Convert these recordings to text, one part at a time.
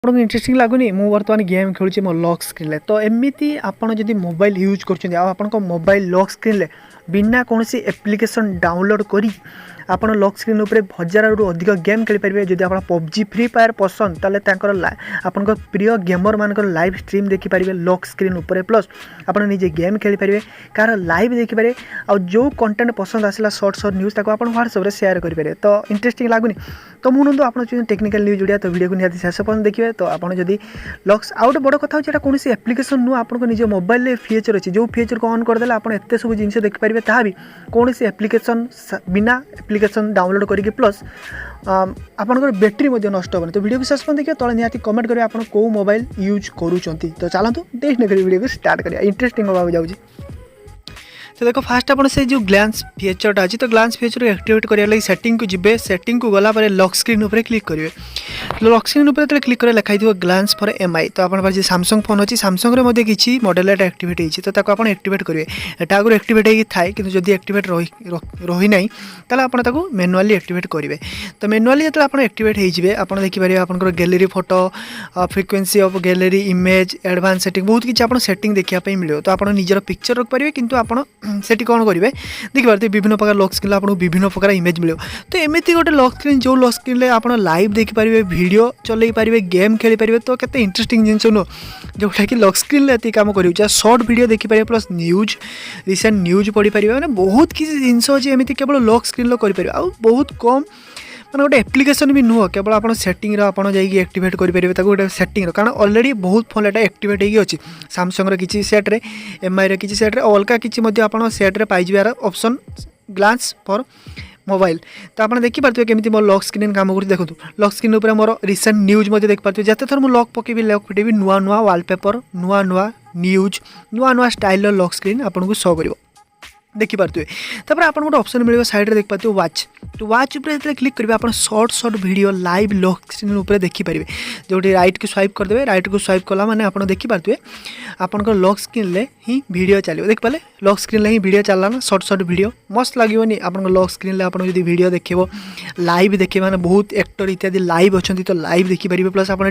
आपको इंटरेस्टिंग लगुनि मु बर्तमान गेम खेलुची मो लॉक स्क्रीन तो एमती आपड़ जब मोबाइल यूज कर मोबाइल लॉक स्क्रीन बिना कौन एप्लिकेशन डाउनलोड करी आपड़ लॉक स्क्रीन उपर 1000 रु अधिक गेम खेल पारे। जब आप पबजी फ्री फायर पसंद ताले आपण प्रिय गेमर मान लाइव स्ट्रीम देखिपारे लॉक स्क्रीन उपर प्लस आप निजे गेम खेल पारे कार लाइव देखिपारे आ जो कंटेंट पसंद आसला शॉर्ट न्यूज ताको आप व्हाट्सएप शेयर करेंगे तो इंटरेस्टिंग लगुनि। तो मुझे आप टेक्निकल न्यूज जोड़िया तो वीडियो को निहाती शेष पर्यटन देखिए। तो आप जब लॉक्स आउट बड़ कथा हो कौन एप्लिकेशन नुह आपको निज मोबाइल फीचर अच्छी जो फीचर को ऑन करदे आप एत सब जिन देखिपारे ता भी कौन एप्लिकेशन बिना एप्लिकेशन डाउनलोड करके प्लस आपंकर बैटेरी नष्ट होनी। तो वीडियो को शेष पर्यटन देखिए तले निहाती कमेंट करेंगे आप कौ मोबाइल यूज करूँच। तो चलते देख वीडियो को स्टार्ट करिए इंटरेस्टिंग होगा जाऊँगी। तो देखो फास्ट आप से जो ग्लांस फीचरटा अच्छी तो ग्लांस फीचर एक्टिवेट करने लगी सेटिंग को जी सेटिंग को गला लॉक स्क्रीन उपर क्लिक करेंगे। लॉक स्क्रीन उपर जो क्लिक कर लिखाई ग्लांस फॉर एमआई तो आप सैमसंग फोन अच्छी सैमसंग किसी मॉडल एट एक्टिवेट होती तो आप एक्टिवेट करेंगे। यहाँ आगे एक्टिवेट होए कि जब एक्टिवेट रही ना ताल आप मैनुअली एक्टिवेट करेंगे। तो मैनुअली जो आप एक्टिवेट होइए आप देखिए आपंकर gallery photo frequency of gallery image advance setting बहुत किसी आप सेटिंग देखापी मिले। तो आप निजर पिक्चर रखिपारे कि आप सेठी कौन करेंगे देखिए विभिन्न प्रकार लॉक स्क्रीन आपको विभिन्न प्रकार इमेज मिले। तो एमती गोटे लॉक स्क्रीन जो लॉक स्क्रीन आप लाइव देखिपारे वीडियो चलई पारे गेम खेली पारे तो केते इंटरेस्टिंग जिनस नुह जोटा कि लॉक स्क्रीन ये कम कर शॉर्ट वीडियो देखिपारे प्लस न्यूज रिसेंट न्यूज पढ़ी पारे मैंने बहुत किसी जिनस अच्छी एमती केवल लॉक स्क्रीन करेंगे आ बहुत कम मैंने गोटे एप्लिकेशन भी नुह केवल आप सेटिंग एक्टिवेट करेंगे गोटे सेटिंग कारण ऑलरेडी बहुत फोन एटा एक्टिवेट होगी सैमसंग किसी सेट्रे एमआई किसी सेट्रे अलग किसी आप सेट्रे पाइबे यार ऑप्शन ग्लांस फॉर मोबाइल। तो आप देखिए केमी मोर लॉक स्क्रीन काम कर देखो लॉक स्क्रीन उपर मोर रिसेंट न्यूज देखिए जिते थर मुझे लॉक पकेबी लॉक फिटेबी नुआ नुआ वालपेपर नुआ नुआ न्यूज नुआ नुआ स्टाइल लॉक स्क्रीन आपको शो कर देखिपे। तापर आप गोटे ऑप्शन मिले साइड देख पाते वाच तो वाच उपर क्लिक करेंगे आप short video live lock screen उपर देखिपारे जो राइट को स्वाइप करदे राइट को स्वाइप कला मैंने आप देखिपे आपंकर लॉक स्क्रीन ही वीडियो चलो देखिए लॉक स्क्रीन ही वीडियो चलना ना शॉर्ट वीडियो मस्त लगे आप लॉक स्क्रीन आप वीडियो देखो लाइव देखिए मैंने बहुत एक्टर इत्यादि लाइव अच्छा तो लाइव देखिपारे प्लस आप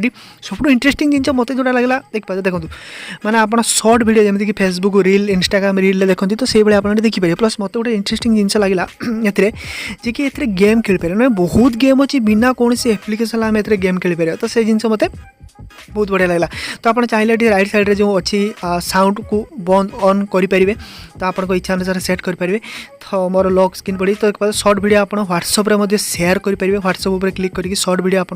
सब इंटरेस्टिंग जिन मत जो लगे देखिए देखो मैंने आप शॉर्ट वीडियो जमीक फेसबुक रील इंस्टाग्राम रील देखते तो से आप देखिए प्लस मत गोटे इंटरेस्टिंग जिन लगे ये कि ये गेम खेल पारे ना बहुत गेम अच्छी बिना कौन एप्लिकेशन आम ए गेम खेल पारे तो से जिन मत बहुत बढ़िया लगा। तो आप चाहिए राइट साइड जो अच्छी साउंड को बंद ऑन करेंगे तो आप इच्छा अनुसार सेट करेंगे। तो मोर लॉक स्क्रीन पड़ी तो शॉर्ट वीडियो आप व्हाट्सएप शेयर करेंगे व्हाट्सएप पर क्लिक करके शॉर्ट वीडियो आप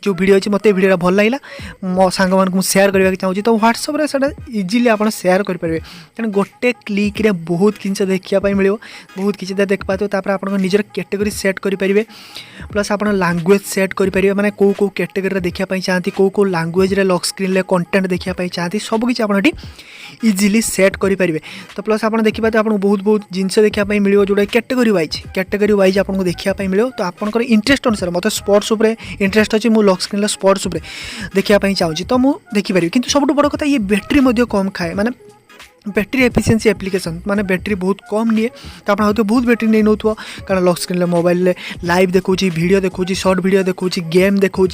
जो वीडियो अच्छी मत वीडियो भल लगा मो सांग मान शेयर करने चाहिए तो व्हाट्सएप से इजिली आप शेयर करेंगे क्या गोटे क्लिक रे बहुत जिन देखापी मिले बहुत किसी देख पाते आप निजर कैटेगरी सेट करेंगे प्लस आप लैंग्वेज सेट करेंगे मैंने कौ कौ कैटेगरी देखापी चाहती कौ लैंग्वेज रे लॉक स्क्रीन कंटेंट देखापी चाहती सबकि आप इजिली सेट करेंगे। तो प्लस आप देखिए आपको बहुत बहुत जिनस देखापी मिले जोटा कैटेगरी वाइज आपको देखापी मिले। तो आपंकर इंटरेस्ट अनुसार मतलब स्पोर्ट्स उपर इंटरेस्ट अच्छी मुझे लॉक स्क्रीन स्पोर्ट्स उपर देखापी चाहूँगी तो मुझे देखिपारि कि सब बड़ कथा ये बैटेरी कम खाए माने बैटेरी एफिशिएंसी एप्लिकेशन माने बैटेरी बहुत कम निए तो आप बहुत बैटेरी नहीं नौ कारण लॉक स्क्रीन मोबाइल लाइव देखो वीडियो देखो शॉर्ट वीडियो देखो गेम देखो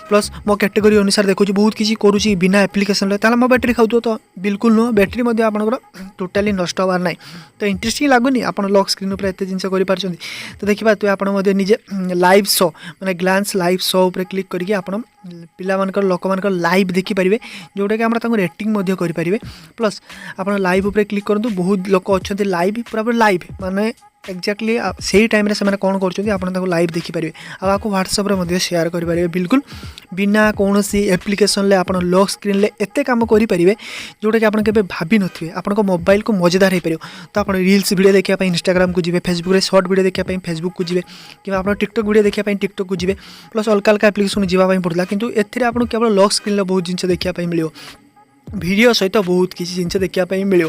प्लस मो कैटेगरी अनुसार देखो बहुत किसी करुँची बिना एप्लिकेशन मो बैटेरी खाऊ तो बिल्कुल नुह बैटेरी आपंकर टोटाली नष्ट हबार ना। तो इंटरेस्टिंग लगुनि आप लॉक स्क्रीन उपर एत जिन कर तो देखिए आप निजे लाइव शो मैंने ग्लांस लाइव शो उपर क्लिक करके आप पिला लोक मान लाइव देखिपारे जोटा कि आप रेटिंग करेंगे प्लस आप लाइव उपर क्लिक करूँ बहुत लोक अच्छा लाइव पूरा लाइव माने एक्जाक्टली से टाइम से कौन कर लाइव देखिपारे आपको व्हाट्सएप शेयर करेंगे बिल्कुल बिना कौन एप्लिकेशन आप लॉक स्क्रीन एत कम करेंगे जोटा कि आपके भाभी थे आप मोबाइल को मजेदार हो पार। तो आप रील्स वीडियो देखापी इंस्टाग्राम को जी फेसबुक शॉर्ट वीडियो देखापी फेसबुक को जी कि आप टिकटॉक वीडियो देखापी टिकटॉक को जी प्लस अलग अलग एप्लिकेशन जावाई पड़ता किंतु एथिरे आपको केवल लॉक स्क्रीन बहुत जिन देखापी मिले। वीडियो सहित बहुत किसी जिन देखापी मिले।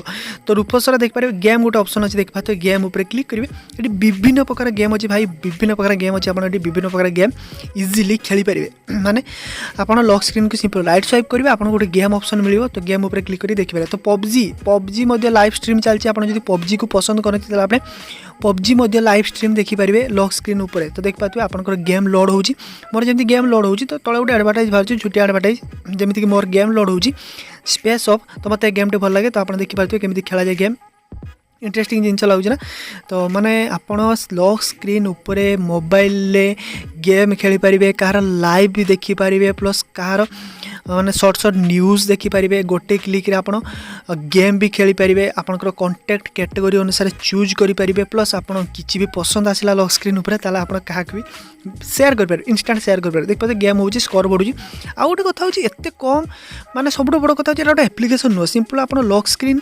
तो रूपसर देखिए गेम गोटे ऑप्शन अच्छे देखा तो गेम उपर क्लिक करेंगे ये विभिन्न प्रकार गेम अच्छे भाई विभिन्न प्रकार गेम अच्छे आपड़ी विभिन्न प्रकार गेम इजिली खेली पारे माने आप लॉक स्क्रीन को सिंपल राइट स्वाइप करेंगे आपको गोटे गेम ऑप्शन मिले तो गेम उपर क्लिक कर देखिए। तो पबजी लाइव स्ट्रीम चलती आप पबजी को पसंद करते आपने पबजी लाइव स्ट्रीम देखिपारे लॉक स्क्रीन उपर। तो देखिए आपंकर गेम लोड हो मोर जमी गेम लोड हो तो तले गोटे एडभार्टाइज बाहर छोटिया एडभार्टाइज जमीक मोर गेम लोड हो स्पेस ऑफ। तो मत गेम टे भल लगे तो आप देखिए केमी खेला जाए गेम इंटरेस्टिंग जिन लगुच ना। तो माने आपण लॉक स्क्रीन उपरे मोबाइल गेम खेली पारे कहार लाइव भी देखिपारे प्लस कहार माने शॉर्ट न्यूज़ देखिपारे गोटे क्लिक रे आपण गेम भी खेली पारे आपनकर कॉन्टैक्ट कैटेगरी अनुसार चूज करें प्लस आप किसी भी पसंद आसला लॉक स्क्रीन उपर ताला आप क्या भी शेयर करें इंस्टांट शेयर करें देखिए गेम हो स्कोर बढ़ुची। आउ गोटे कथा होची एते कम माने सबुठ बड़ कथा होची गोटे एप्लिकेशन नुह सिंपल आप लॉक स्क्रीन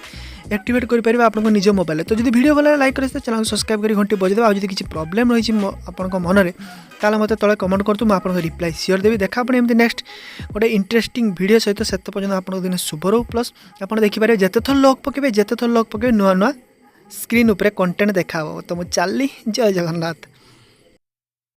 एक्टिवेट करेंगे आप निज मोबाइल। तो जो वीडियो भल लाइक करें चैनल सब्सक्राइब कर घंटी बजाई आज किसी प्रॉब्लम रही आप मन में ताला मत तले कमेंट करतु मुझे रिप्लाई सियोर देवी देखा अपने एमती नेक्स्ट गोटे इंटरेस्टिंग वीडियो सहित से पर्यटन आप दिन शुभ रो प्लस आप देखिपारे जिते थर लॉक पकेबे नुआ नुआ स्क्रीन उपर कंटेंट देखा। तो मुझे चलनी जय जगन्नाथ।